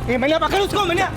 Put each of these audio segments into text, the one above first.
ए मैया, पकड़ उसको मैया।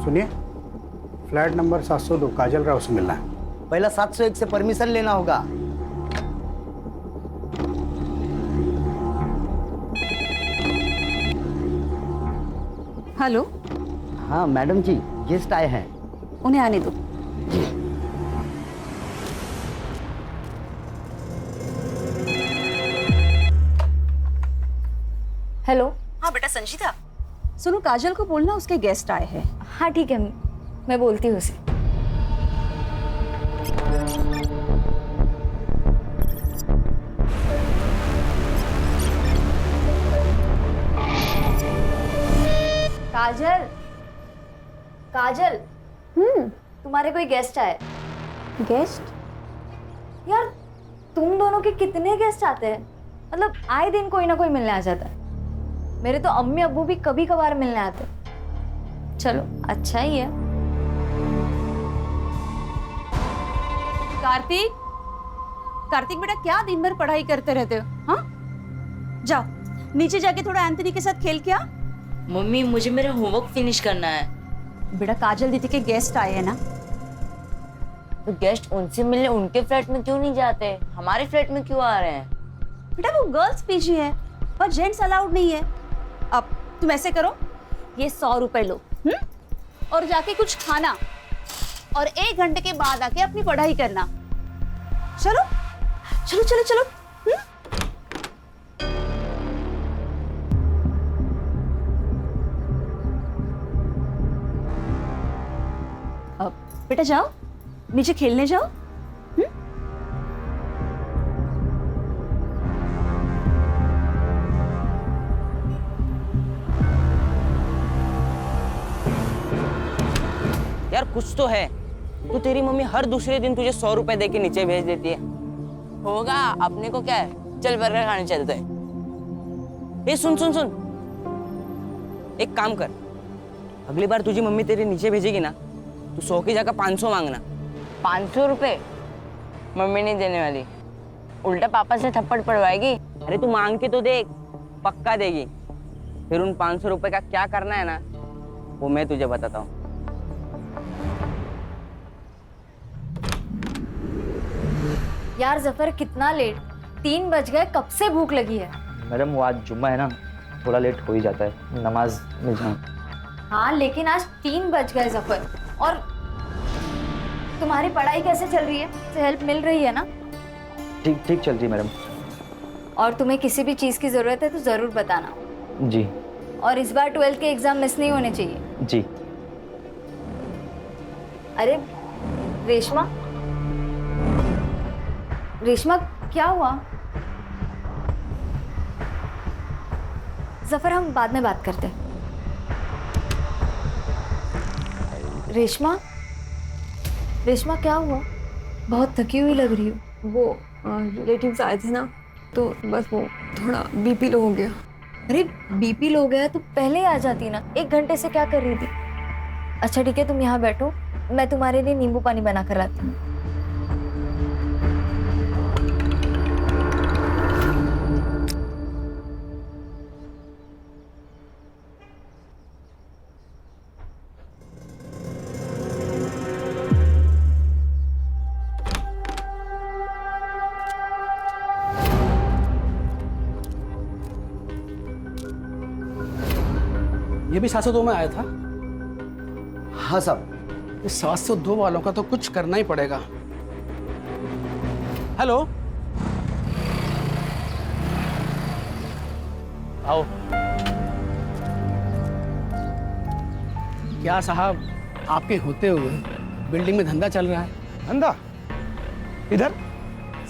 सुनिए, फ्लैट नंबर 702 काजल राव से मिलना है। पहला 701 से परमिशन लेना होगा। हेलो। हाँ मैडम जी, गेस्ट आए हैं। उन्हें आने दो। हेलो। हाँ बेटा संजीता, सुनो काजल को बोलना उसके गेस्ट आए हैं। हाँ ठीक है, मैं बोलती हूँ उसे। काजल, काजल। तुम्हारे कोई गेस्ट आए। गेस्ट? यार तुम दोनों के कितने गेस्ट आते हैं? मतलब आए दिन कोई ना कोई मिलने आ जाता है। मेरे तो अम्मी अब्बू भी कभी कभार मिलने आते। चलो अच्छा ही है। कार्तिक, कार्तिक बेटा क्या दिन भर पढ़ाई करते रहते हो? हाँ जाओ नीचे जाके थोड़ा एंथनी के साथ खेल के आ। मम्मी मुझे मेरा होमवर्क फिनिश करना है। बेटा काजल दीदी के गेस्ट आए हैं ना। तो गेस्ट उनसे मिलने उनके फ्लैट में क्यों नहीं जाते, हमारे फ्लैट में क्यों आ रहे हैं? बेटा वो गर्ल्स पीजी है और जेंट्स अलाउड नहीं है। अब तुम ऐसे करो, ये 100 रुपए लो और जाके कुछ खाना और 1 घंटे के बाद आके अपनी पढ़ाई करना। चलो चलो चलो चलो। अब बेटा जाओ नीचे खेलने जाओ। यार कुछ तो है। तो तेरी मम्मी हर दूसरे दिन तुझे 100 रुपए दे के नीचे भेज देती है। होगा, अपने को क्या है, चल बर्गर खाने चलते हैं। ए सुन सुन सुन, एक काम कर, अगली बार तुझी मम्मी तेरे नीचे भेजेगी ना, तू 100 की जगह 500 मांगना। 500 रुपए मम्मी नहीं देने वाली, उल्टा पापा से थप्पड़ पड़वाएगी। अरे तू मांग के तो देख, पक्का देगी। फिर उन 500 रुपए का क्या करना है ना, वो मैं तुझे बताता हूँ। यार जफर कितना लेट, 3 बज गए, कब से भूख लगी है। मैडम वो आज जुम्मा है ना, थोड़ा लेट हो ही जाता है, नमाज में जाऊँ। हाँ लेकिन आज 3 बज गए जफर। और तुम्हारी पढ़ाई कैसे चल रही है? हेल्प मिल रही है ना? ठीक ठीक चल रही मैडम। और तुम्हें किसी भी चीज़ की ज़रूरत है तो ज़रूर बताना। जी। और इस बार 12th के एग्ज़ाम मिस नहीं होने चाहिए। जी। अरे रेशमा, रेशमा क्या हुआ? जफर हम बाद में बात करते हैं। रेशमा, रेशमा क्या हुआ? बहुत थकी हुई लग रही हो। वो रिलेटिव्स आए थे ना, तो बस वो थोड़ा बीपी लो हो गया। अरे बीपी लो गया तो पहले आ जाती ना, 1 घंटे से क्या कर रही थी? अच्छा ठीक है, तुम यहाँ बैठो, मैं तुम्हारे लिए नींबू पानी बना कर लाती हूँ। ये भी 702 में आया था। हाँ साहब। इस 702 वालों का तो कुछ करना ही पड़ेगा। हेलो, आओ। क्या साहब, आपके होते हुए बिल्डिंग में धंधा चल रहा है। धंधा इधर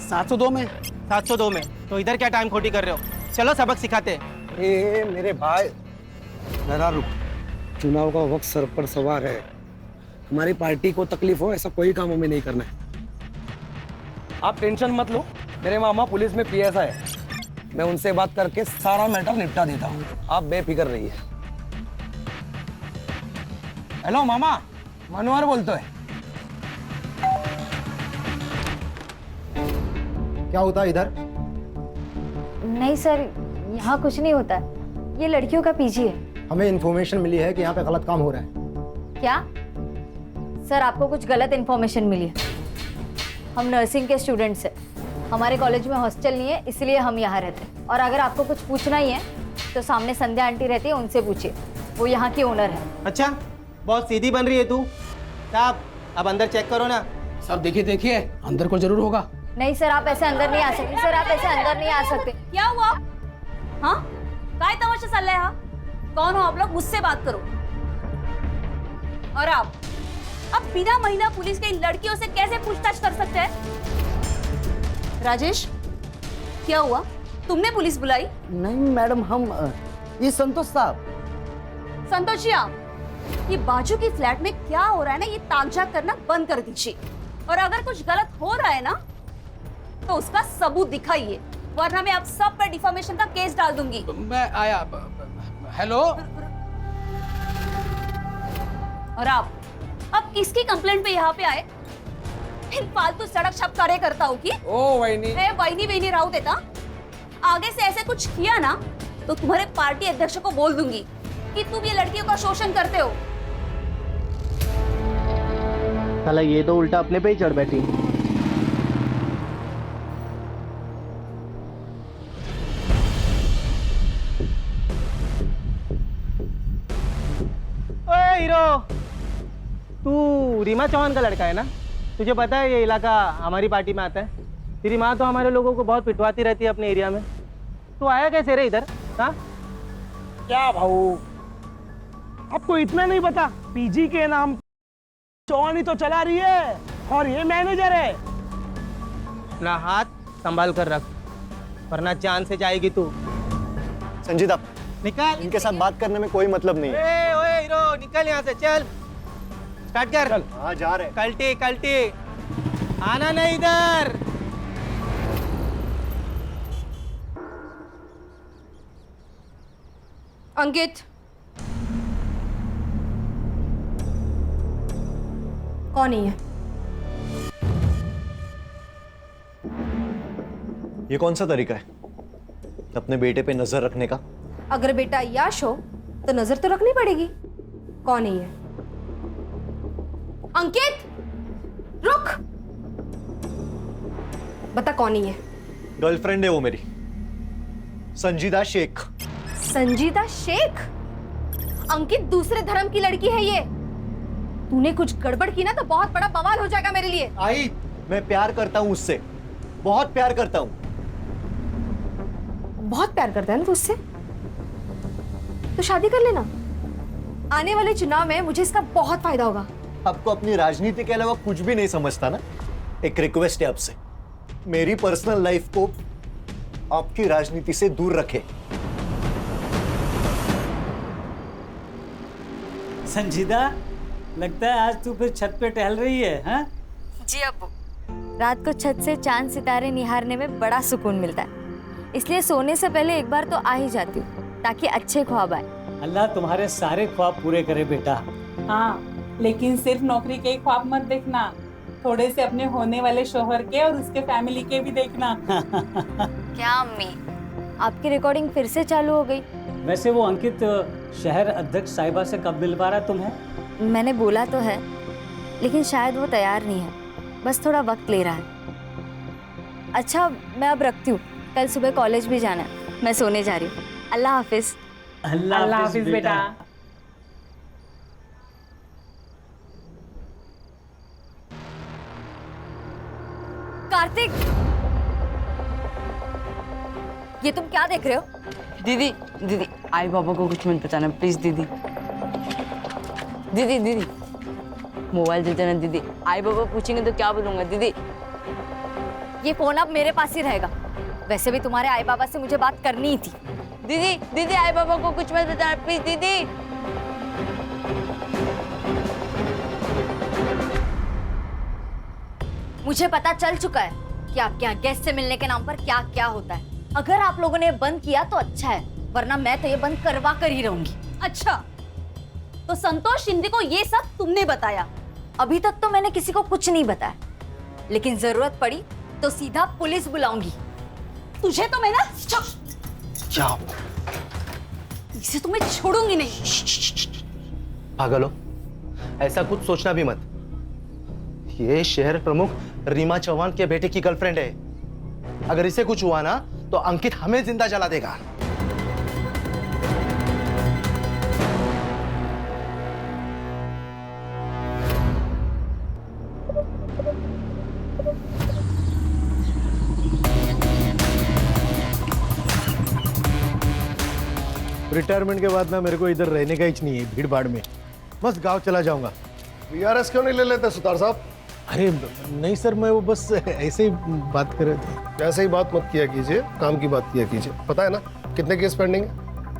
702 में। 702 में तो इधर क्या टाइम खोटी कर रहे हो? चलो सबक सिखाते हैं। ए मेरे भाई, जरा रुक। चुनाव का वक्त सर पर सवार है। हमारी पार्टी को तकलीफ हो ऐसा कोई काम हमें नहीं करना है। आप टेंशन मत लो, मेरे मामा पुलिस में पीएसआई है। मैं उनसे बात करके सारा मैटर निपटा देता हूँ, आप बेफिक्र रहिए। हेलो मामा, मनोहर बोलते है। क्या होता है इधर? नहीं सर, यहाँ कुछ नहीं होता है। ये लड़कियों का पीजी है। हमें इन्फॉर्मेशन मिली है कि यहाँ पे गलत काम हो रहा है। क्या सर, आपको कुछ गलत इन्फॉर्मेशन मिली है? हम नर्सिंग के स्टूडेंट्स हैं। हमारे कॉलेज में हॉस्टल नहीं है, इसलिए हम यहाँ रहते हैं। और अगर आपको कुछ पूछना ही है तो सामने संध्या आंटी रहती है, उनसे पूछिए, वो यहाँ की ओनर है। अच्छा, बहुत सीधी बन रही है तू। साहब अब अंदर चेक करो ना। साहब देखिए देखिए, अंदर को जरूर होगा। नहीं सर, आप ऐसे अंदर नहीं आ सकते। सर आप ऐसे अंदर नहीं आ सकते। क्या हुआ? हाँ, काय तमाशा चल रहा है? हाँ, कौन हो आप लोग? मुझसे बात करो। और आप अब बिना महिला पुलिस के इन लड़कियों से कैसे पूछताछ कर सकते हैं? राजेश, क्या हुआ? तुमने पुलिस बुलाई? नहीं मैडम, हम ये संतोष साहब। संतोषिया, ये बाजू की फ्लैट में क्या हो रहा है ना, ये ताकझाक करना बंद कर दीजिए। और अगर कुछ गलत हो रहा है ना तो उसका सबूत दिखाइए, वरना मैं आप सब पर डिफामेशन का केस डाल दूंगी। मैं आया। हेलो। और आप अब किसकी कंप्लेंट पे यहाँ पे आए? इन फालतू सड़क छप कार्य करता हूँ की? ओ वहीनी, वहीनी राव देता। आगे से ऐसे कुछ किया ना तो तुम्हारे पार्टी अध्यक्ष को बोल दूंगी कि तुम ये लड़कियों का शोषण करते हो। साला ये तो उल्टा अपने पे ही चढ़ बैठी। ओए हीरो, तू रीमा चौहान का लड़का है ना? तुझे पता है ये इलाका हमारी पार्टी में आता है। तेरी माँ तो हमारे लोगों को बहुत पिटवाती रहती है अपने एरिया में। तू आया कैसे रे इधर? हाँ, क्या भाऊ, आपको इतना नहीं पता? पीजी के नाम चौहान ही तो चला रही है और ये मैनेजर है। अपना हाथ संभाल कर रख, वरना जान से जाएगी तू। संजीदा, निकल। इनके साथ बात करने में कोई मतलब नहीं है। ओए हीरो, निकल यहाँ से, चल स्टार्ट कर। हाँ जा रहे। कल्टी कल्टी, आना नहीं इधर। अंकित, कौन है? ये कौन सा तरीका है अपने बेटे पे नजर रखने का? अगर बेटा याश हो तो नजर तो रखनी पड़ेगी। कौन है ये? अंकित, रुक, बता कौन है ये? गर्लफ्रेंड है वो मेरी, संजीदा शेख। संजीदा शेख? अंकित, दूसरे धर्म की लड़की है ये। तूने कुछ गड़बड़ की ना तो बहुत बड़ा बवाल हो जाएगा मेरे लिए। आई, मैं प्यार करता हूँ उससे, बहुत प्यार करता हूँ। बहुत प्यार करता है ना तू उससे? तो शादी कर लेना। आने वाले चुनाव में मुझे इसका बहुत फायदा होगा। आपको अपनी राजनीति के अलावा कुछ भी नहीं समझता ना? एक रिक्वेस्ट है आपसे, मेरी पर्सनल लाइफ को आपकी राजनीति से दूर रखें। संजीदा, लगता है आज तू फिर छत पे टहल रही है, हाँ? जी अब्बू, रात को छत से चांद सितारे निहारने में बड़ा सुकून मिलता है, इसलिए सोने से पहले एक बार तो आ ही जाती हूँ ताकि अच्छे ख्वाब आए। अल्लाह तुम्हारे सारे ख्वाब पूरे करे बेटा। हाँ, लेकिन सिर्फ नौकरी के ही ख्वाब मत देखना, थोड़े से अपने होने वाले शोहर के और उसके फैमिली के भी देखना। क्या अम्मी, आपकी रिकॉर्डिंग फिर से चालू हो गई? वैसे वो अंकित शहर अध्यक्ष साहिबा से कब मिलवा रहा तुम्हें? मैंने बोला तो है, लेकिन शायद वो तैयार नहीं है, बस थोड़ा वक्त ले रहा है। अच्छा, मैं अब रखती हूँ, कल सुबह कॉलेज भी जाना है। मैं सोने जा रही हूँ। अल्लाह हाफिज। अल्लाह हाफिज बेटा। कार्तिक, ये तुम क्या देख रहे हो? दीदी दीदी आई बाबा को कुछ मत बताना प्लीज दीदी। दीदी दीदी मोबाइल दे देना दीदी, आई बाबा पूछेंगे तो क्या बोलूंगा दीदी। ये फोन अब मेरे पास ही रहेगा। वैसे भी तुम्हारे आई बाबा से मुझे बात करनी ही थी। दीदी दीदी आई बाबा को कुछ मत बताना प्लीज दीदी। मुझे पता चल चुका है कि आपके यहाँ गेस्ट से मिलने के नाम पर क्या क्या होता है। अगर आप लोगों ने बंद किया तो अच्छा है, वरना मैं तो ये बंद करवा कर ही रहूंगी। अच्छा, तो संतोष शिंदे को ये सब तुमने बताया? अभी तक तो मैंने किसी को कुछ नहीं बताया, लेकिन जरूरत पड़ी तो सीधा पुलिस बुलाऊंगी। तुझे तो मैं ना जाओ, इसे तो मैं छोड़ूंगी नहीं। पागल हो, ऐसा कुछ सोचना भी मत। ये शहर प्रमुख रीमा चौहान के बेटे की गर्लफ्रेंड है। अगर इसे कुछ हुआ ना तो अंकित हमें जिंदा जला देगा। रिटायरमेंट के बाद ना मेरे को इधर रहने का ही नहीं है, भीड़ भाड़ में बस गांव चला जाऊंगा। वीआरएस क्यों नहीं ले लेते सुतार साहब? अरे नहीं सर, मैं वो बस ऐसे ही बात कर रहे थे। ऐसे ही बात मत किया कीजिए, काम की बात किया कीजिए। पता है ना कितने केस पेंडिंग है?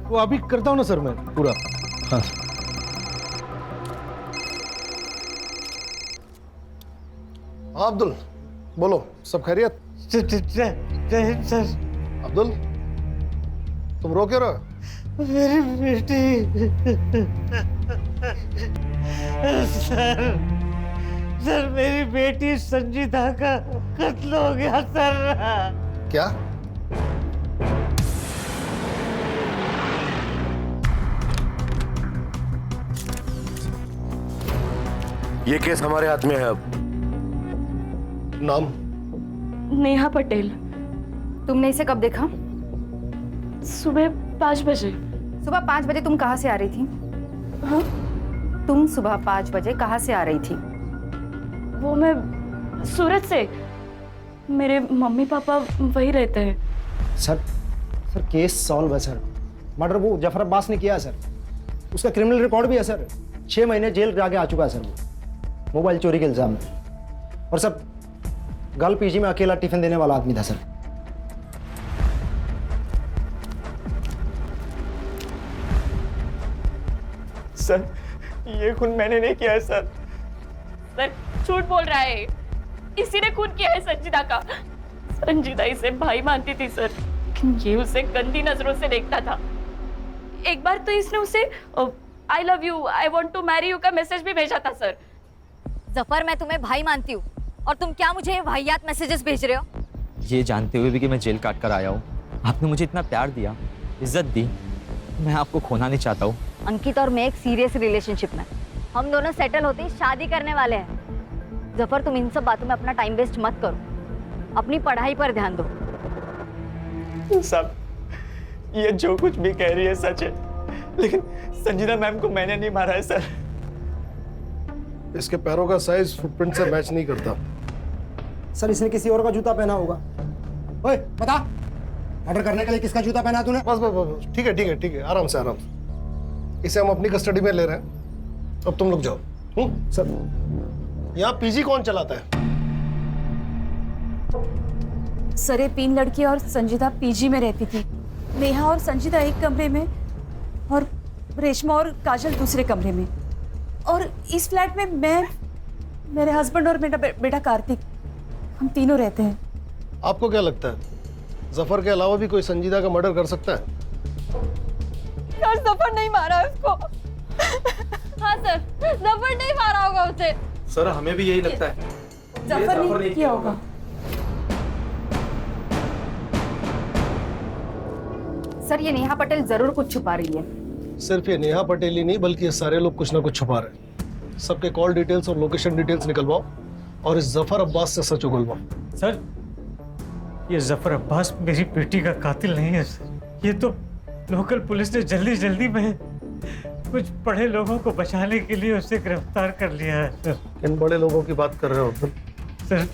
वो अभी करता हूँ ना सर मैं पूरा। हाँ हाँ अब्दुल बोलो, सब खैरियत? सर अब्दुल तुम रो क्यों रहे? मेरी बेटी सर मेरी बेटी संजीता का कत्ल हो गया सर। क्या? ये केस हमारे हाथ में है अब। नाम? नेहा पटेल। तुमने इसे कब देखा? सुबह 5 बजे। सुबह 5 बजे तुम कहाँ से आ रही थी? हाँ? तुम सुबह 5 बजे कहाँ से आ रही थी? वो मैं सूरत से। मेरे मम्मी पापा वही रहते हैं। सर केस सॉल्व है सर। मर्डर वो जफर अब्बास ने किया है सर। उसका क्रिमिनल रिकॉर्ड भी है सर। 6 महीने जेल जाके आ चुका है सर वो, मोबाइल चोरी के इल्जाम में। और सब गर्ल पीजी में अकेला टिफिन देने वाला आदमी था सर। सर ये खून मैंने नहीं किया है सर। सर झूठ बोल रहा है, इसी ने खून किया है संजीदा का। संजीदा इसे भाई मानती थी सर, लेकिन ये उसे गंदी नजरों से देखता था। एक बार तो इसने उसे I love you, I want to marry you का मैसेज भी भेजा था सर। जफर, मैं तुम्हें भाई मानती हूँ और तुम क्या मुझे ये वाहियात मैसेजेस भेज रहे हो? ये जानते हुए भी कि मैं जेल काट कर आया हूँ, आपने मुझे इतना प्यार दिया, इज्जत दी, मैं आपको खोना नहीं चाहता हूँ। अंकित और मैं एक सीरियस रिलेशनशिप में, हम दोनों सेटल होते ही शादी करने वाले हैं। जफर, तुम इन सब बातों में अपना टाइम वेस्ट मत करो, अपनी पढ़ाई पर ध्यान दो। सब ये जो कुछ भी कह रही है सच है, लेकिन संजीदा मैम को मैंने नहीं मारा है सर। इसके पैरों का साइज फुटप्रिंट से मैच नहीं करता। सर इसने किसी और का जूता पहना होगा। ओए बता, ऑर्डर करने के लिए किसका जूता पहना तूने? बस बस बस, ठीक है ठीक है ठीक है, आराम से आराम से। इसे हम अपनी कस्टडी में ले रहे हैं, अब तुम लोग जाओ। सर यहाँ पीजी कौन चलाता है? सर ये 3 लड़की और संजीदा पीजी में रहती थी। नेहा और संजीदा एक कमरे में और रेशमा और काजल दूसरे कमरे में। और इस फ्लैट में मैं, मेरे हस्बैंड और मेरा बेटा कार्तिक, हम तीनों रहते हैं। आपको क्या लगता है जफर के अलावा भी कोई संजीदा का मर्डर कर सकता है? यार जफर नहीं मारा उसको। हाँ सर, जफर नहीं मारा होगा उसे। सर हमें भी यही लगता है, जफर नहीं किया होगा। सर ये नेहा पटेल जरूर कुछ छुपा रही है। सिर्फ ये नेहा पटेल ही नहीं, बल्कि ये सारे लोग कुछ ना कुछ छुपा रहे हैं। सबके कॉल डिटेल्स और लोकेशन डिटेल्स निकलवाओ और इस जफर अब्बास से सच उगलवाओ। सर ये जफर अब्बास मेरी बेटी का कातिल नहीं है सर। ये तो लोकल पुलिस ने जल्दी जल्दी में कुछ बड़े लोगों को बचाने के लिए उसे गिरफ्तार कर लिया है सर। इन बड़े लोगों की बात कर रहे हो अब्दुल? सर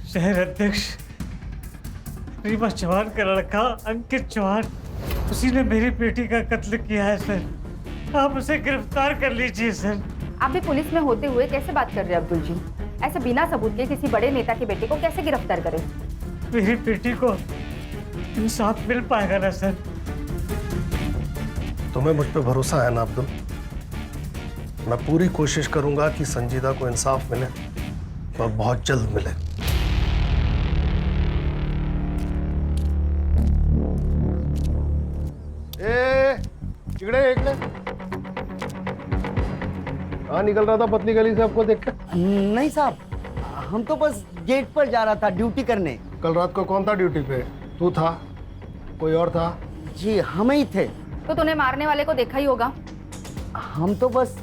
शहर अध्यक्ष रीमा चौहान का लड़का अंकित चौहान, उसी ने मेरी बेटी का कत्ल किया है सर। आप उसे गिरफ्तार कर लीजिए सर। आप भी पुलिस में होते हुए कैसे बात कर रहे हैं अब्दुल जी? ऐसे बिना सबूत के किसी बड़े नेता के बेटे को कैसे गिरफ्तार करें? मेरी बेटी को इंसाफ मिल पाएगा ना सर? तुम्हें मुझ पे भरोसा है ना अब्दुल? मैं पूरी कोशिश करूंगा कि संजीदा को इंसाफ मिले और बहुत जल्द मिले। इकड़े कहाँ निकल रहा था पतली गली से आपको देख के? नहीं साहब, हम तो बस गेट पर जा रहा था ड्यूटी करने। कल रात को कौन था ड्यूटी पे? तू था? कोई और था? जी हम ही थे। तो तूने मारने वाले को देखा ही होगा। हम तो बस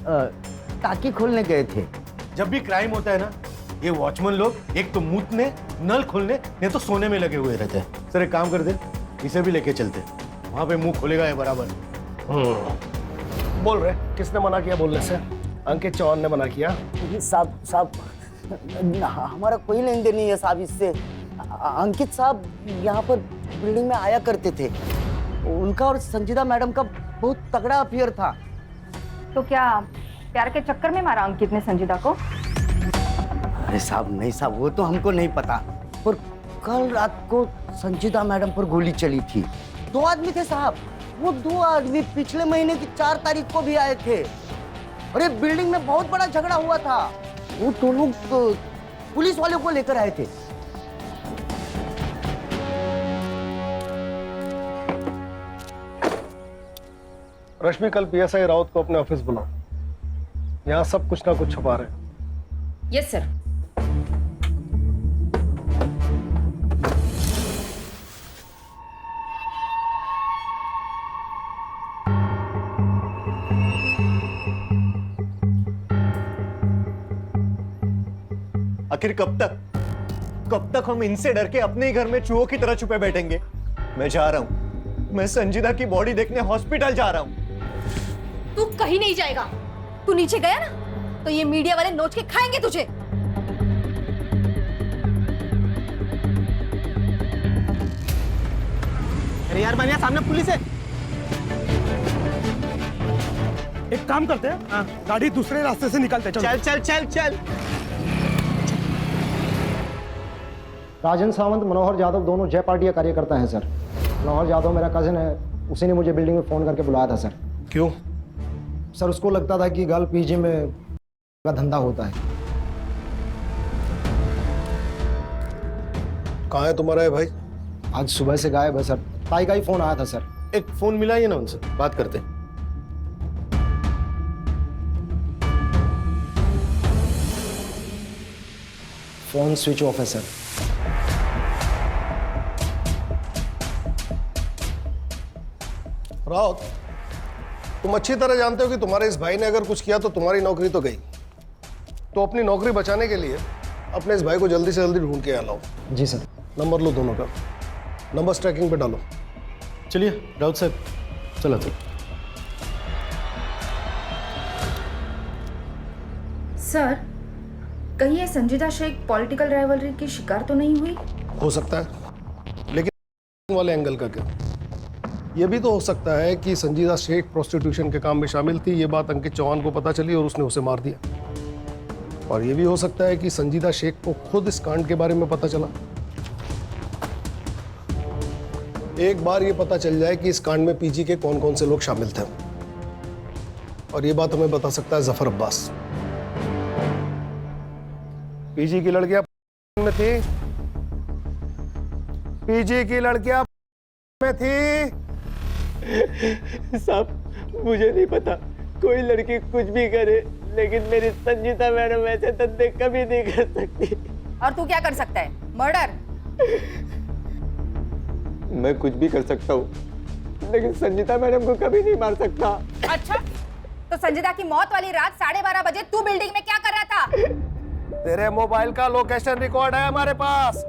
टाकी खोलने गए थे। जब भी क्राइम होता है ना, ये वॉचमैन लोग एक तो मूतने, नल खोलने, नहीं तो सोने में लगे हुए रहते हैं। सर एक काम कर दे, इसे भी लेके चलते, वहां पे मुंह खोलेगा ये बराबर। बोल रहे किसने मना किया बोलने से? अंकित चौहान ने मना किया। साहब हमारा कोई लेन देन नहीं है साहब इससे। अंकित साहब यहाँ पर बिल्डिंग में आया करते थे। उनका और संजीदा मैडम का बहुत तगड़ा अफेयर था। तो क्या प्यार के चक्कर में मारा अंकित ने संजीदा को? अरे साहब नहीं साहब, वो तो हमको नहीं पता, पर कल रात को संजीदा मैडम पर गोली चली थी। 2 आदमी थे साहब। वो 2 आदमी पिछले महीने की 4 तारीख को भी आए थे और ये बिल्डिंग में बहुत बड़ा झगड़ा हुआ था। वो तो लोग पुलिस वालों को लेकर आए थे। रश्मि, कल पीएसआई राउत को अपने ऑफिस बुलाओ। यहाँ सब कुछ ना कुछ छुपा रहे हैं। Yes sir. आखिर कब तक हम इनसे डर के अपने ही घर में चूहों की तरह छुपे बैठेंगे? मैं जा रहा हूं, मैं संजीदा की बॉडी देखने हॉस्पिटल जा रहा हूं। तू कहीं नहीं जाएगा। तू नीचे गया ना तो ये मीडिया वाले नोच के खाएंगे तुझे। अरे यार मानिया, सामने पुलिस है। एक काम करते हैं, गाड़ी दूसरे रास्ते से निकालते हैं। चल चल चल चल। राजन सावंत, मनोहर यादव दोनों जय पार्टी का कार्यकर्ता हैं सर। मनोहर यादव मेरा कजिन है, उसी ने मुझे बिल्डिंग में फोन करके बुलाया था सर। क्यों? सर उसको लगता था कि गर्ल पीजी में का धंधा होता है। कहाँ है तुम्हारा है भाई? आज सुबह से गायब है सर। ताई का ही फोन आया था सर। एक फोन मिला ही ना उनसे, बात करते हैं। फोन स्विच ऑफ है सर। राउत, तुम अच्छी तरह जानते हो कि तुम्हारे इस भाई ने अगर कुछ किया तो तुम्हारी नौकरी तो गई। तो अपनी नौकरी बचाने के लिए अपने इस भाई को जल्दी से जल्दी ढूंढ के लाओ। जी सर। नंबर लो दोनों का, नंबर ट्रैकिंग पे डालो। चलिए राउत साहब, चलो चलो। सर, कहीं ये संजीदा शेख पॉलिटिकल राइवलरी की शिकार तो नहीं हुई? हो सकता है, लेकिन वाले एंगल का क्या? यह भी तो हो सकता है कि संजीदा शेख प्रोस्टिट्यूशन के काम में शामिल थी, ये बात अंकित चौहान को पता चली और उसने उसे मार दिया। और यह भी हो सकता है कि संजीदा शेख को खुद इस कांड के बारे में पता चला। एक बार ये पता चल जाए कि इस कांड में पीजी के कौन कौन से लोग शामिल थे, और ये बात हमें बता सकता है जफर अब्बास। पीजी की लड़कियां में थी, पीजी की लड़कियां में थी। साहब मुझे नहीं पता, कोई लड़की कुछ भी करे, लेकिन मेरी संजीदा मैडम ऐसे धंधे कभी नहीं कर सकती। और तू क्या कर सकता है? मर्डर? मैं कुछ भी कर सकता हूँ, लेकिन संजीदा मैडम को कभी नहीं मार सकता। अच्छा, तो संजीदा की मौत वाली रात 12:30 बजे तू बिल्डिंग में क्या कर रहा था? तेरे मोबाइल का लोकेशन रिकॉर्ड है हमारे पास,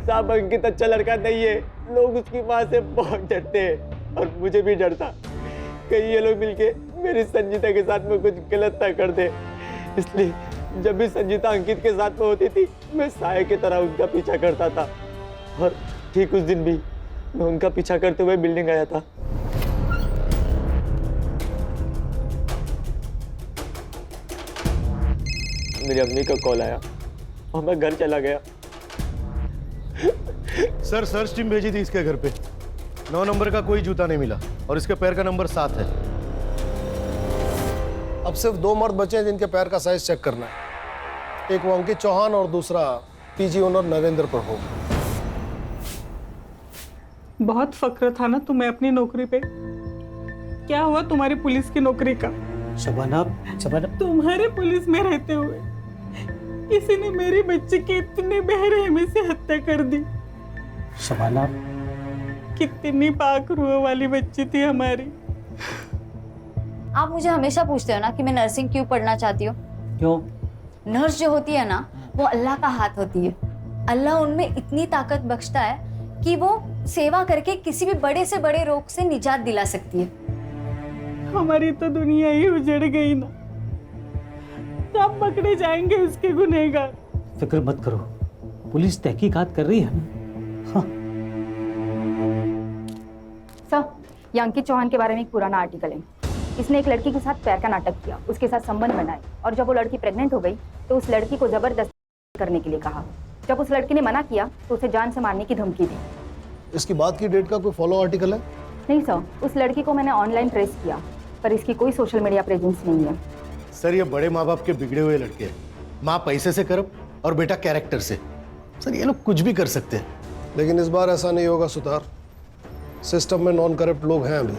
साहब अंकित अच्छा लड़का नहीं है, लोग उसकी माँ से बहुत डरते हैं और मुझे भी डरता। कहीं ये लोग मिलके मेरी संजीदा के साथ में कुछ गलत ना कर दे, इसलिए जब भी संजीता अंकित के साथ में होती थी, मैं साये की तरह उनका पीछा करता था। और ठीक उस दिन भी मैं उनका पीछा करते हुए बिल्डिंग आया था। मेरी अम्मी का कॉल आया और मैं घर चला गया। सर सर्च टीम भेजी थी इसके घर पे। 9 नंबर का कोई जूता नहीं मिला और इसके पैर का नंबर 7 है। अब सिर्फ 2 मर्द बचे हैं जिनके पैर का साइज चेक करना है। एक वो अंकित चौहान और दूसरा पीजी ओनर नरेंद्र प्रभु। बहुत फक्र था ना तुम्हें अपनी नौकरी पे। क्या हुआ तुम्हारी पुलिस की नौकरी का? शबाना, तुम्हारे पुलिस में रहते हुए किसी ने मेरी बच्ची की इतनी बेरहमी से हत्या कर दी। शबाना, कितनी पाक रूह वाली बच्ची थी हमारी। आप मुझे हमेशा पूछते हो ना कि मैं नर्सिंग क्यों पढ़ना चाहती हूँ। क्यों? नर्स जो होती है ना, वो अल्लाह का हाथ होती है। अल्लाह उनमें इतनी ताकत बख्शता है कि वो सेवा करके किसी भी बड़े से बड़े रोग से निजात दिला सकती है। हमारी तो दुनिया ही उजड़ गई ना। कब पकड़े जाएंगे उसके गुनहगार? फिक्र मत करो, पुलिस तहकीकात कर रही है। सर, ये अंकित चौहान के बारे में एक पुराना आर्टिकल है। इसने एक लड़की के साथ प्यार का नाटक किया, उसके साथ संबंध बनाए और जब वो लड़की प्रेग्नेंट हो गई तो उस लड़की को जबरदस्ती करने के लिए कहा। जब उस लड़की ने मना किया तो उसे जान से मारने की धमकी दी। इसकी बात की डेट का कोई फॉलो आर्टिकल है? नहीं सर, उस लड़की को मैंने ऑनलाइन ट्रेस किया पर इसकी कोई सोशल मीडिया प्रेजेंस नहीं है। सर ये बड़े माँ बाप के बिगड़े हुए लड़के हैं। माँ पैसे से करप और बेटा कैरेक्टर से। सर ये लोग कुछ भी कर सकते हैं। लेकिन इस बार ऐसा नहीं होगा सुतार। सिस्टम में नॉन करप्ट लोग हैं अभी।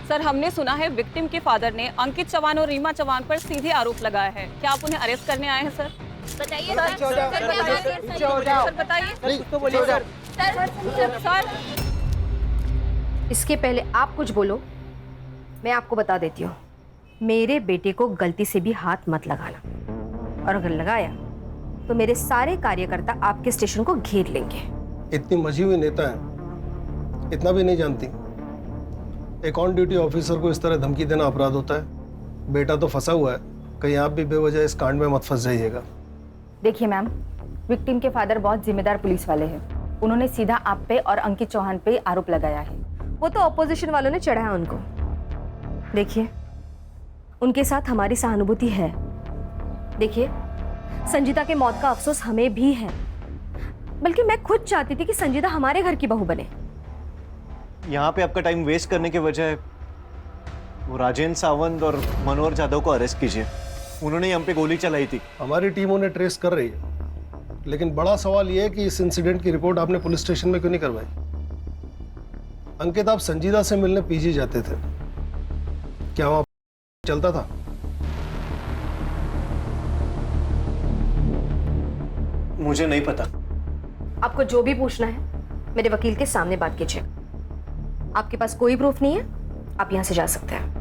सर, हमने सुना है विक्टिम के फादर ने अंकित चौहान और रीमा चौहान पर सीधे आरोप लगाया है। क्या आप उन्हें अरेस्ट करने आए हैं सर? बताइए सर, बताइए। तो बोलिए सर। सर, इसके पहले आप कुछ बोलो, मैं आपको बता देती हूँ, मेरे बेटे को गलती से भी हाथ मत लगाना, और अगर लगाया तो मेरे सारे कार्यकर्ता आपके स्टेशन को घेर लेंगे। इतनी मजी हुई नेता है, इतना भी नहीं जानती। एक ऑन ड्यूटी ऑफिसर को इस तरह धमकी देना अपराध होता है। बेटा तो फंसा हुआ है, कहीं आप भी बेवजह इस कांड में मत फंस जाइएगा। देखिए मैम, विक्टिम के फादर बहुत जिम्मेदार पुलिस वाले हैं। उन्होंने सीधा आप पे और अंकित चौहान पे आरोप लगाया है। वो तो ऑपोजिशन वालों ने चढ़ाया उनको। देखिए, उनके साथ हमारी सहानुभूति है। देखिए, संजीता के मौत का अफसोस हमें भी है, बल्कि मैं खुद चाहती थी कि संजीता हमारे घर की बहू बने। यहाँ पे आपका टाइम वेस्ट करने के बजाय वो राजेंद्र सावंत और मनोहर जाधव को अरेस्ट कीजिए। उन्होंने हम पे गोली चलाई थी। हमारी टीम उन्हें ट्रेस कर रही है, लेकिन बड़ा सवाल यह है कि इस इंसिडेंट की रिपोर्ट आपने पुलिस स्टेशन में क्यों नहीं करवाई? अंकित, आप संजीदा से मिलने पीजी जाते थे, क्या वहां चलता था? मुझे नहीं पता। आपको जो भी पूछना है मेरे वकील के सामने बात कीजिए। आपके पास कोई प्रूफ नहीं है, आप यहां से जा सकते हैं।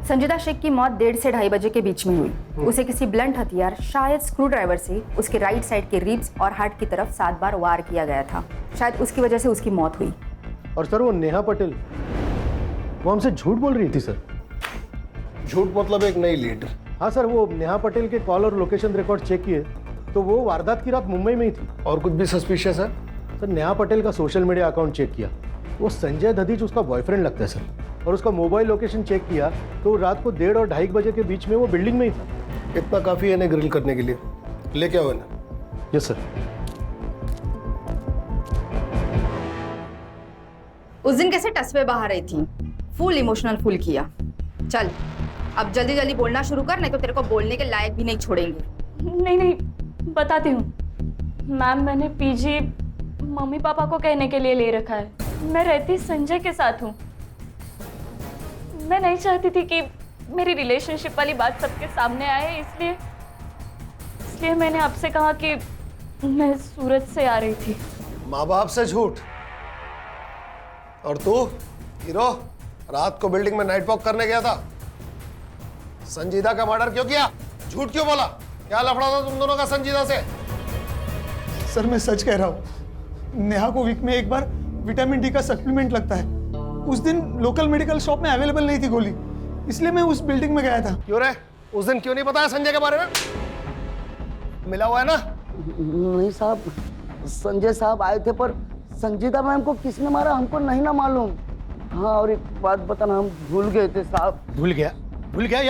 संजीदा शेख की मौत 1:30 से 2:30 बजे के बीच में हुई। उसे किसी ब्लंट हथियार, शायद स्क्रू ड्राइवर से उसके राइट साइड के रिब्स और हार्ट की तरफ 7 बार वार किया गया था। शायद उसकी वजह से उसकी मौत हुई। और सर वो नेहा पटेल, वो हमसे झूठ बोल रही थी सर। झूठ मतलब एक नई लीड। हाँ सर, वो नेहा पटेल के कॉल और लोकेशन रिकॉर्ड चेक किए तो वो वारदात की रात मुंबई में ही थी। और कुछ भी सस्पिशियस है? सर, नेहा पटेल का सोशल मीडिया अकाउंट चेक किया, वो संजय दधीच उसका बॉयफ्रेंड लगता है सर। और उसका मोबाइल लोकेशन चेक किया तो रात को 1:30 और 2:30 बजे के बीच में वो बिल्डिंग में ही था। इतना काफी है इन्हें ग्रिल करने के लिए। लेके आओ इन्हें। Yes sir. उस दिन कैसे टसवे बहा रही थी, फुल इमोशनल फुल किया। चल अब जल्दी जल्दी बोलना शुरू कर, नहीं तो तेरे को बोलने के लायक भी नहीं छोड़ेंगे। नहीं, बताती हूँ मैम। मैंने पीजी मम्मी पापा को कहने के लिए ले रखा है। मैं रहती संजय के साथ हूँ। मैं नहीं चाहती थी कि मेरी रिलेशनशिप वाली बात सबके सामने आए, इसलिए मैंने आपसे कहा कि मैं सूरत से आ रही थी। माँ बाप से झूठ। और तू हीरो रात को बिल्डिंग में नाइट वॉक करने गया था, संजीदा का मर्डर क्यों किया? झूठ क्यों बोला? क्या लफड़ा था तुम दोनों का संजीदा से? सर मैं सच कह रहा हूँ, नेहा को वीक में एक बार विटामिन डी का सप्लीमेंट लगता है। उस दिन लोकल मेडिकल शॉप में अवेलेबल नहीं थी गोली, इसलिए मैं उस बिल्डिंग में गया था। क्यों रे? उस दिन क्यों नहीं बताया संजय के बारे में? मिला हुआ है ना? नहीं साहब, संजय साहब आए थे पर संजीदा मैम को किसने मारा हमको नहीं ना मालूम। हाँ, और एक बात बताना, हम भूल गए थे साहब। भूल गया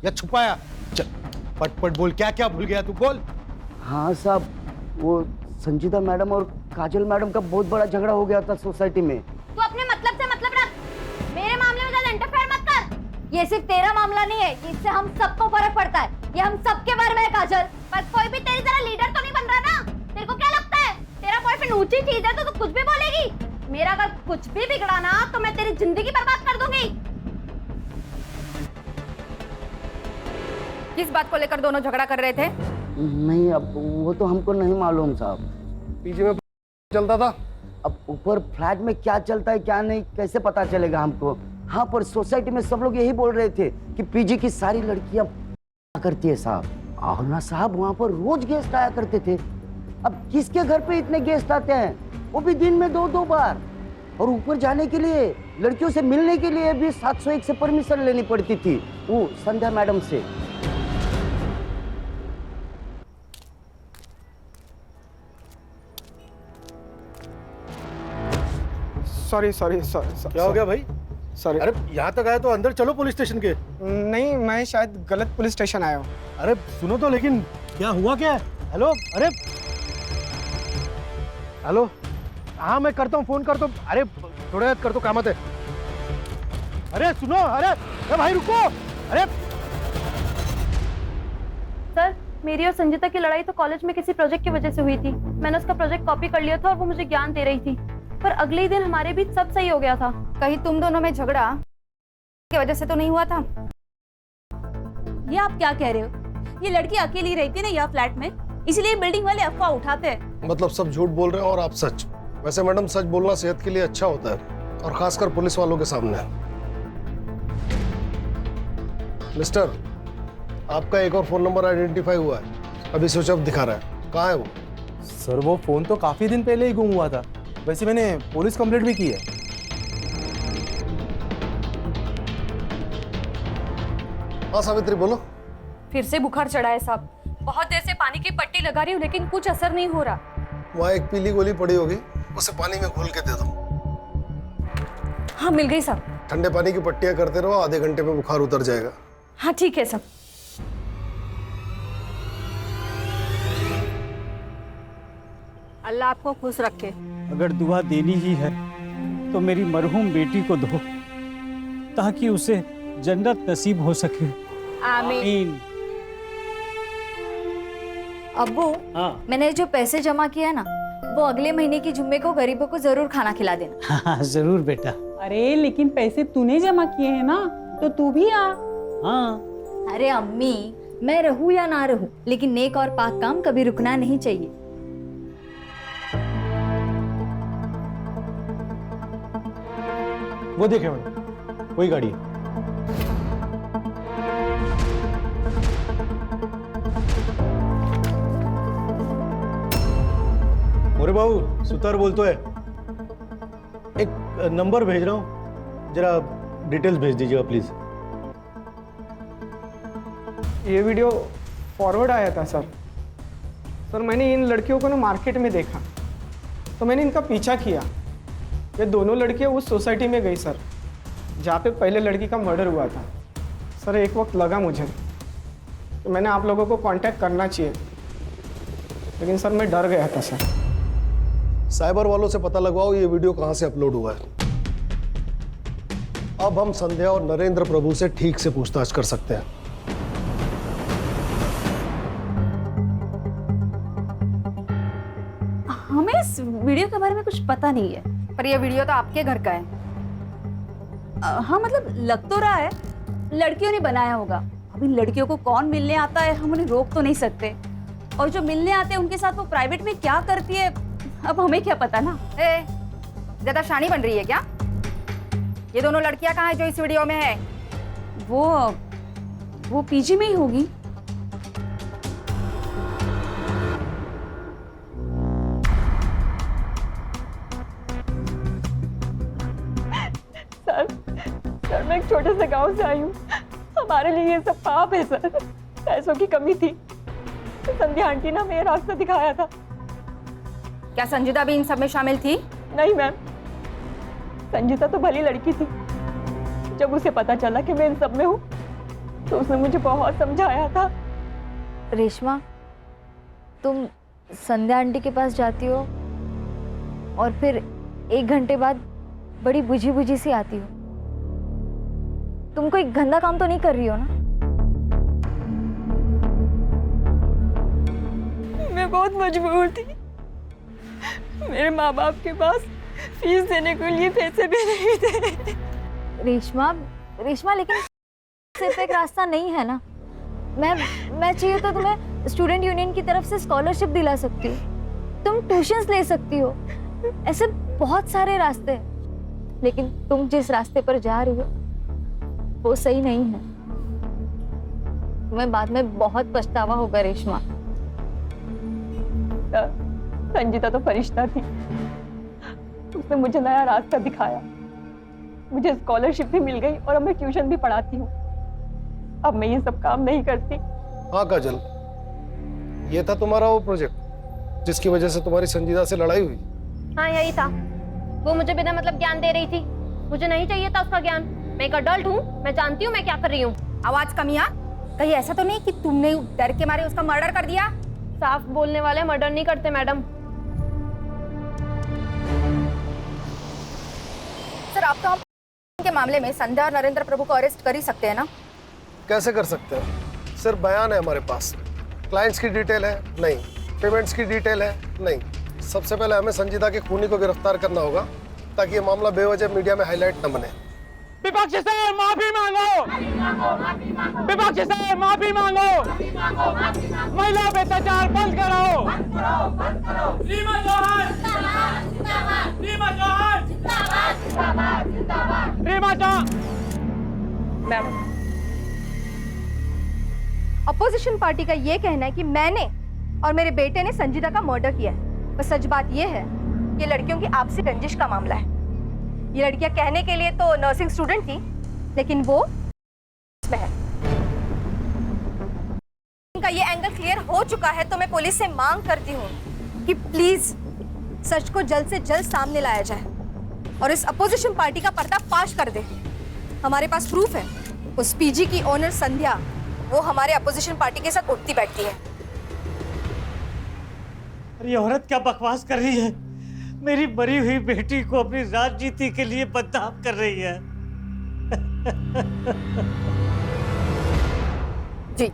या छुपाया? चल पट बोल, क्या क्या भूल गया तू, बोल। हाँ साहब, वो संजीदा मैडम और काजल मैडम का बहुत बड़ा झगड़ा हो गया था सोसाइटी में। तू अपने मतलब से मतलब रख, मेरे मामले में ज्यादा इंटरफेयर मत कर। ये सिर्फ तेरा मामला नहीं है, इससे हम सबको फर्क पड़ता है। ये हम सबके बारे में है काजल। पर कोई भी तेरी तरह लीडर तो नहीं बन रहा ना। तेरे को क्या लगता है तेरा बॉयफ्रेंड ऊंची चीज है तो तू कुछ भी बोलेगी? मेरा अगर कुछ भी बिगड़ा ना तो मैं तेरी जिंदगी बर्बाद कर दूंगी। किस बात को लेकर दोनों झगड़ा कर रहे थे? नहीं, अब वो तो हमको नहीं मालूम साहब। पीछे में चलता था। अब ऊपर फ्लैट में क्या चलता है क्या नहीं कैसे पता चलेगा हमको? हाँ, पर सोसाइटी में सब लोग यही बोल रहे थे कि पीजी की सारी लड़कियां करती है साहब। और ना साहब, वहाँ पर रोज गेस्ट आया करते थे। अब किसके घर पे इतने गेस्ट आते हैं, वो भी दिन में 2-2 बार। और ऊपर जाने के लिए, लड़कियों से मिलने के लिए भी 701 से परमिशन लेनी पड़ती थी, वो संध्या मैडम से। सॉरी। क्या हो गया भाई? सॉरी। अरे यहाँ तक आया तो अंदर चलो पुलिस स्टेशन के। नहीं, मैं शायद गलत पुलिस स्टेशन आया हूँ। अरे सुनो तो, लेकिन क्या हुआ क्या है? हेलो, अरे हेलो, हाँ मैं करता हूँ, फोन करता हूँ। अरे थोड़ा कर तो कामत है। अरे सुनो, अरे भाई रुको। अरे सर, मेरी और संजीता की लड़ाई तो कॉलेज में किसी प्रोजेक्ट की वजह से हुई थी। मैंने उसका प्रोजेक्ट कॉपी कर लिया था और वो मुझे ज्ञान दे रही थी, पर अगले ही दिन हमारे बीच सब सही हो गया था। कहीं तुम दोनों में झगड़ा की वजह से तो नहीं हुआ था? ये आप क्या कह रहे हो? ये लड़की अकेली रहती है ना यहाँ फ्लैट में, इसलिए बिल्डिंग वाले अफवाह उठाते हैं। मतलब सब झूठ बोल रहे हैं और आप सच। वैसे मैडम, सच बोलना सेहत के लिए अच्छा होता है, और खासकर पुलिस वालों के सामने। मिस्टर, आपका एक और फोन नंबर आइडेंटिफाई हुआ है, अभी स्विच ऑफ दिखा रहा है। कहाँ है वो? सर वो फोन तो काफी दिन पहले ही गुम हुआ था। वैसे मैंने पुलिस कंप्लेंट भी की है। हाँ सावित्री, बोलो। फिर से बुखार चढ़ा है साहब। बहुत देर से पानी की पट्टी लगा रही हूँ लेकिन कुछ असर नहीं हो रहा। वहाँ एक पीली गोली पड़ी होगी, उसे पानी में घोल के दे दो। हाँ, मिल गई साहब। ठंडे पानी की पट्टियां करते रहो, आधे घंटे में बुखार उतर जाएगा। हाँ ठीक है साहब। अल्लाह आपको खुश रखे। अगर दुआ देनी ही है तो मेरी मरहूम बेटी को दो, ताकि उसे जन्नत नसीब हो सके। आमीन। अब्बू, हाँ मैंने जो पैसे जमा किया है ना, वो अगले महीने की जुम्मे को गरीबों को जरूर खाना खिला देना। हाँ जरूर बेटा। अरे लेकिन पैसे तूने जमा किए हैं ना, तो तू भी आ। हाँ। अरे अम्मी, मैं रहूं या ना रहूं, लेकिन नेक और पाक काम कभी रुकना नहीं चाहिए। वो देखे मैडम, वही गाड़ी है। अरे बाबू, सुतार बोलतो है। एक नंबर भेज रहा हूँ, जरा डिटेल्स भेज दीजिएगा प्लीज। ये वीडियो फॉरवर्ड आया था सर। मैंने इन लड़कियों को ना मार्केट में देखा, तो मैंने इनका पीछा किया। ये दोनों लड़कियां उस सोसाइटी में गई सर, जहाँ पे पहले लड़की का मर्डर हुआ था। सर एक वक्त लगा मुझे तो मैंने आप लोगों को कांटेक्ट करना चाहिए, लेकिन सर मैं डर गया था सर। साइबर वालों से पता लगवाओ ये वीडियो कहाँ से अपलोड हुआ है। अब हम संध्या और नरेंद्र प्रभु से ठीक से पूछताछ कर सकते हैं। हमें इस वीडियो के बारे में कुछ पता नहीं है। पर यह वीडियो तो आपके घर का है। हाँ मतलब लग तो रहा है लड़कियों ने बनाया होगा। अभी लड़कियों को कौन मिलने आता है हम उन्हें रोक तो नहीं सकते, और जो मिलने आते हैं उनके साथ वो प्राइवेट में क्या करती है अब हमें क्या पता ना। ज्यादा शानी बन रही है क्या? ये दोनों लड़कियां कहाँ है जो इस वीडियो में है? वो पीजी में ही होगी। सर मैं एक छोटे से गांव से आई हूँ, हमारे लिए ये सब पाप है सर। पैसों की कमी थी, संध्या आंटी ने हमें रास्ता दिखाया था। क्या संजीदा भी इन सब में शामिल थी? नहीं मैम, संजीता तो भली लड़की थी। जब उसे पता चला कि मैं इन सब में हूँ तो उसने मुझे बहुत समझाया था। रेशमा, तुम संध्या आंटी के पास जाती हो और फिर 1 घंटे बाद बड़ी बुझी बुझी सी आती हो। तुम कोई गंदा काम तो नहीं कर रही हो ना? मैं बहुत मजबूर थी, मेरे माँ बाप के पास फीस देने के लिए पैसे भी नहीं थे। रेशमा लेकिन सिर्फ एक रास्ता नहीं है ना। मैं चाहिए तो तुम्हें स्टूडेंट यूनियन की तरफ से स्कॉलरशिप दिला सकती हूँ, तुम ट्यूशंस ले सकती हो, ऐसे बहुत सारे रास्ते हैं। लेकिन तुम जिस रास्ते पर जा रही हो वो सही नहीं है। तुम्हें बाद में बहुत पछतावा होगा रेशमा। संजीता तो फरिश्ता थी, उसने मुझे नया रास्ता दिखाया, मुझे स्कॉलरशिप भी मिल गई और अब मैं ट्यूशन भी पढ़ाती हूँ। अब मैं ये सब काम नहीं करती। हाँ काजल, ये था तुम्हारा वो प्रोजेक्ट जिसकी वजह से तुम्हारी संजीदा से लड़ाई हुई? हाँ यही था। वो मुझे बिना मतलब ज्ञान दे रही थी, मुझे नहीं चाहिए था उसका ज्ञान। मैं एक अडल्ट हूँ, मैं जानती हूँ मैं क्या कर रही हूँ। आवाज कमिया, कहीं ऐसा तो नहीं कि तुमने डर के मारे उसका मर्डर कर दिया? साफ बोलने वाले मर्डर नहीं करते मैडम। सर आप तो के मामले में संध्या और नरेंद्र प्रभु को अरेस्ट कर ही सकते हैं ना? कैसे कर सकते हैं? सिर्फ बयान है हमारे पास, क्लाइंट्स की डिटेल है नहीं, पेमेंट्स की डिटेल है नहीं। सबसे पहले हमें संजीदा के खूनी को गिरफ्तार करना होगा ताकि ये मामला बेवजह मीडिया में हाईलाइट न बने। विपक्ष से माफी मांगो, विपक्ष से माफी मांगो, महिला पे अत्याचार बंद कराओ। Reema Chauhan, Reema Chauhan, Reema Chauhan. Ma'am, opposition party का ये कहना है कि मैंने और मेरे बेटे ने संजीदा का मर्डर किया है। पर सच बात ये है कि लड़कियों की आपसी रंजिश का मामला है। ये लड़कियां कहने के लिए तो नर्सिंग स्टूडेंट थी, लेकिन वो में है। इनका ये एंगल क्लियर हो चुका है तो मैं पुलिस से मांग करती हूँ कि प्लीज सच को जल्द से जल्द सामने लाया जाए और इस अपोजिशन पार्टी का पर्दाफाश कर दे। हमारे पास प्रूफ है, उस पीजी की ओनर संध्या वो हमारे अपोजिशन पार्टी के साथ उठती बैठती है। अरे ये औरत क्या बकवास कर रही है? मेरी मरी हुई बेटी को अपनी राजनीति के लिए बदनाम कर रही है। जी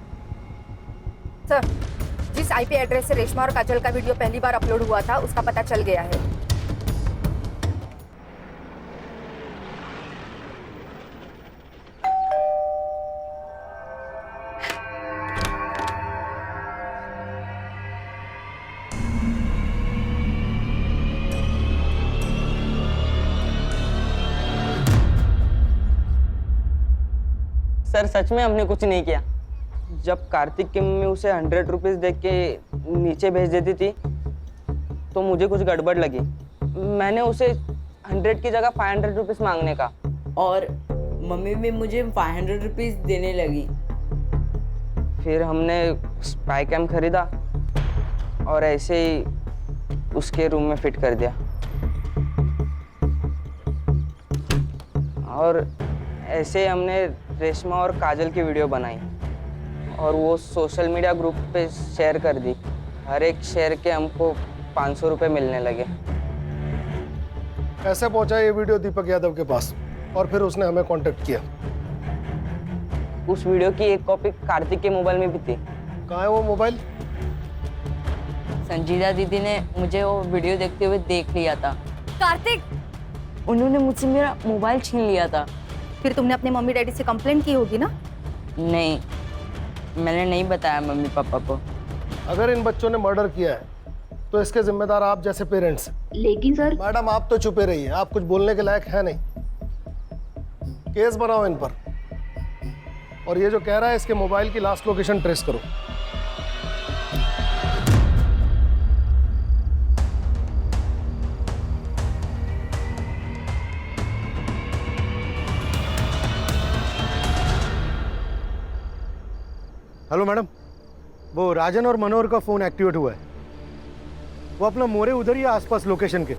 सर, जिस आईपी एड्रेस से रेशमा और काजल का वीडियो पहली बार अपलोड हुआ था उसका पता चल गया है। सर सच में हमने कुछ नहीं किया। जब कार्तिक की मम्मी उसे 100 रुपीज देख के नीचे भेज देती थी तो मुझे कुछ गड़बड़ लगी। मैंने उसे 100 की जगह 500 रुपीज मांगने का, और मम्मी भी मुझे 500 रुपीज देने लगी। फिर हमने स्पाई कैम खरीदा और ऐसे ही उसके रूम में फिट कर दिया और ऐसे ही हमने रेशमा और काजल की वीडियो बनाई और वो सोशल मीडिया ग्रुप पे शेयर कर दी। हर एक शेयर के हमको 500 रुपये मिलने लगे। कैसे पहुंचा ये वीडियो दीपक यादव के पास और फिर उसने हमें कांटेक्ट किया? उस वीडियो की एक कॉपी कार्तिक के मोबाइल में भी थी। कहाँ है वो मोबाइल? संजीदा दीदी ने मुझे वो वीडियो देखते हुए देख लिया था। कार्तिक, उन्होंने मुझसे मेरा मोबाइल छीन लिया था। फिर तुमने अपने मम्मी डैडी से कंप्लेंट की होगी ना? नहीं, मैंने नहीं बताया मम्मी पापा को। अगर इन बच्चों ने मर्डर किया है तो इसके जिम्मेदार आप जैसे पेरेंट्स। लेकिन सर मैडम आप तो चुपे रहिए, आप कुछ बोलने के लायक है नहीं। केस बनाओ इन पर, और ये जो कह रहा है इसके मोबाइल की लास्ट लोकेशन ट्रेस करो। हेलो मैडम, वो राजन और मनोहर का फोन एक्टिवेट हुआ है। वो अपना मोरे उधर ही आसपास लोकेशन के।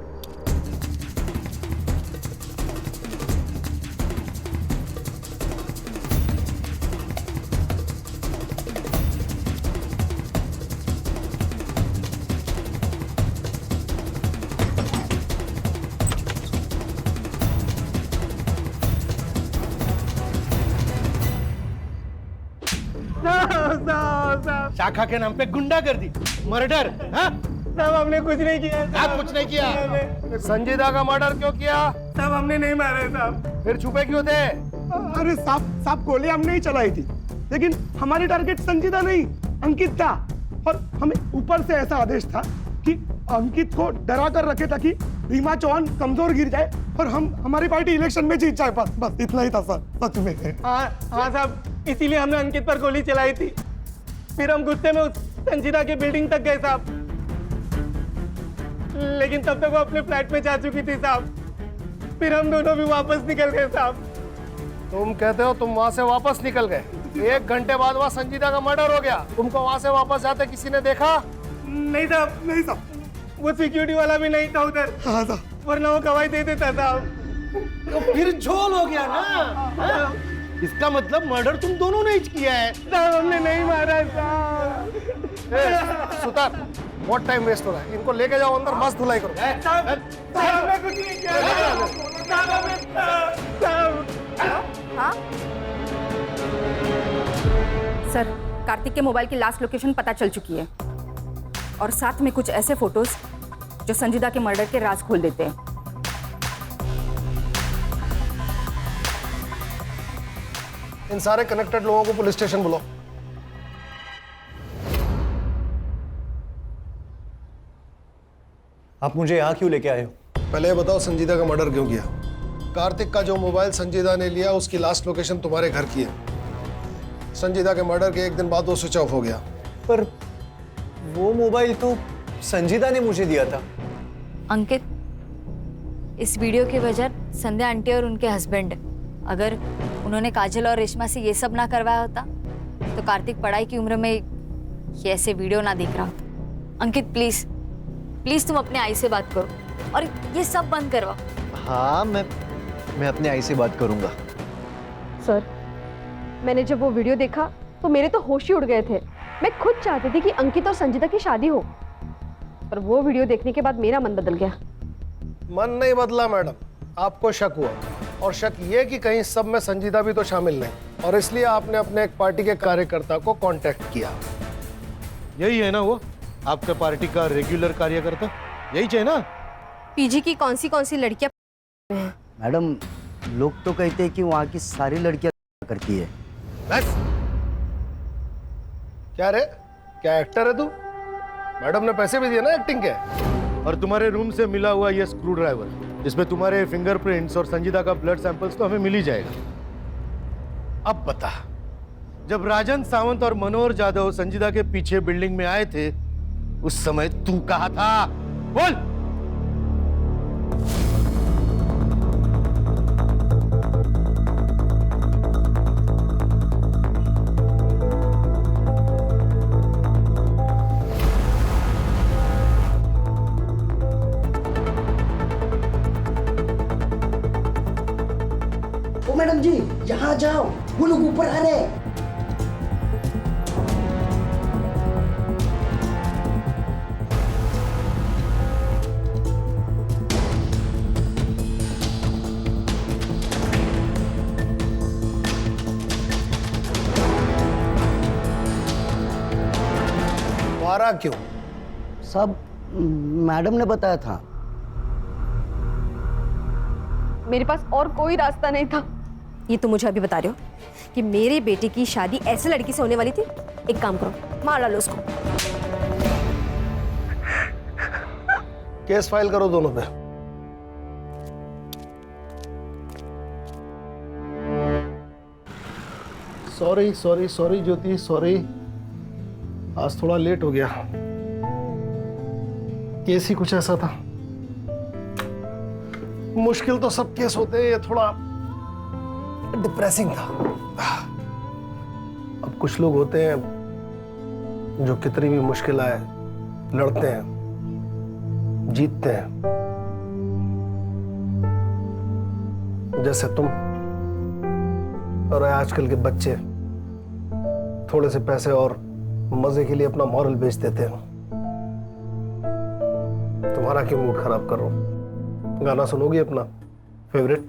शाखा के नाम पे गुंडागर्दी, मर्डर। साहब हमने कुछ नहीं किया। आप कुछ नहीं किया। संजीदा का मर्डर क्यों किया? साहब हमने नहीं मारा साहब। फिर छुपे क्यों थे? अरे साहब गोली हमने ही चलाई थी, लेकिन हमारी टारगेट संजीदा नहीं अंकित था, और हमें ऊपर से ऐसा आदेश था कि अंकित को डरा कर रखे ताकि रीमा चौहान कमजोर गिर जाए और हमारी पार्टी इलेक्शन में जीत जाए। बस इतना ही था सर, सच में। हाँ साहब, इसीलिए हमने अंकित पर गोली चलाई थी। फिर हम गुस्से में उस संजीदा की बिल्डिंग तक गए साहब, लेकिन तब तक वो अपने फ्लैट में जा चुकी थी साहब। फिर हम दोनों भी वापस निकल गए साहब। तुम कहते हो तुम वहां से वापस निकल गए? 1 घंटे बाद वहां संजीदा का मर्डर हो गया। तुमको वहां से वापस जाते किसी ने देखा? नहीं साहब, नहीं साहब, वो सिक्योरिटी वाला भी नहीं था उधर। हाँ साहब, वरना वो गवाही दे देता साहब। तो फिर झोल हो गया ना। इसका मतलब मर्डर तुम दोनों ने ही किया है। साहब हमने नहीं मारा साहब। सुतार, बहुत टाइम वेस्ट हो रहा है, इनको लेके जाओ अंदर, मस्त धुलाई करो। साहब मैं कुछ नहीं किया। हाँ सर, कार्तिक के मोबाइल की लास्ट लोकेशन पता चल चुकी है, और साथ में कुछ ऐसे फोटोज जो संजीदा के मर्डर के राज खोल देते हैं। इन सारे कनेक्टेड लोगों को पुलिस स्टेशन बुलाओ। आप मुझे यहाँ क्यों लेके आए हो? पहले ये बताओ संजीदा का मर्डर क्यों किया? कार्तिक का जो मोबाइल संजीदा ने लिया उसकी लास्ट लोकेशन तुम्हारे घर की है। संजीदा के मर्डर के 1 दिन बाद वो स्विच ऑफ हो गया। पर वो मोबाइल तो संजीदा ने मुझे दिया था। अंकित, इस वीडियो की वजह संध्या आंटी और उनके हस्बैंड। अगर उन्होंने काजल और रेशमा से ये सब ना करवाया होता तो कार्तिक पढ़ाई की उम्र में ये ऐसे वीडियो ना देख रहा होता। अंकित प्लीज प्लीज तुम अपने आई से बात करो और ये सब बंद करवाओ। हाँ, मैं अपने आई से बात करूंगा। सर, मैंने जब वो वीडियो देखा तो मेरे तो होश ही उड़ गए थे। मैं खुद चाहती थी कि अंकित और संजीदा की शादी हो, पर वो वीडियो देखने के बाद मेरा मन बदल गया। मन नहीं बदला मैडम, आपको शक हुआ, और शक ये कि कहीं सब में संजीदा भी तो शामिल नहीं, और इसलिए आपने अपने एक पार्टी के कार्यकर्ता को कांटेक्ट किया। यही है ना वो आपका पार्टी का रेगुलर कार्यकर्ता? यही चाहिए ना? पीजी की कौन सी लड़कियां हैं? मैडम, लोग तो कहते हैं कि वहाँ की सारी लड़कियां करती है। बस क्या रे, क्या एक्टर है तू? मैडम ने पैसे भी दिए ना एक्टिंग के। और तुम्हारे रूम से मिला हुआ ये स्क्रू ड्राइवर, जिसमें तुम्हारे फिंगरप्रिंट्स और संजीदा का ब्लड सैंपल्स तो हमें मिल ही जाएगा। अब बता, जब राजन सावंत और मनोहर जाधव संजीदा के पीछे बिल्डिंग में आए थे, उस समय तू कहाँ था? बोल। ओ मैडम जी, यहाँ जाओ, वो लोग ऊपर आ रहे हैं। मारा क्यों? सब मैडम ने बताया था। मेरे पास और कोई रास्ता नहीं था। ये तो मुझे अभी बता रहे हो कि मेरे बेटे की शादी ऐसे लड़की से होने वाली थी? एक काम करो, मार डालो उसको। केस फाइल करो दोनों पे। सॉरी सॉरी सॉरी ज्योति, सॉरी, आज थोड़ा लेट हो गया। केस ही कुछ ऐसा था। मुश्किल तो सब केस होते हैं, ये थोड़ा डिप्रेसिंग था। अब कुछ लोग होते हैं जो कितनी भी मुश्किल आए लड़ते हैं, जीतते हैं, जैसे तुम। और आजकल के बच्चे थोड़े से पैसे और मजे के लिए अपना मॉरल बेच देते हैं। तुम्हारा क्यों मूड खराब कर रहा हूं? गाना सुनोगी अपना फेवरेट?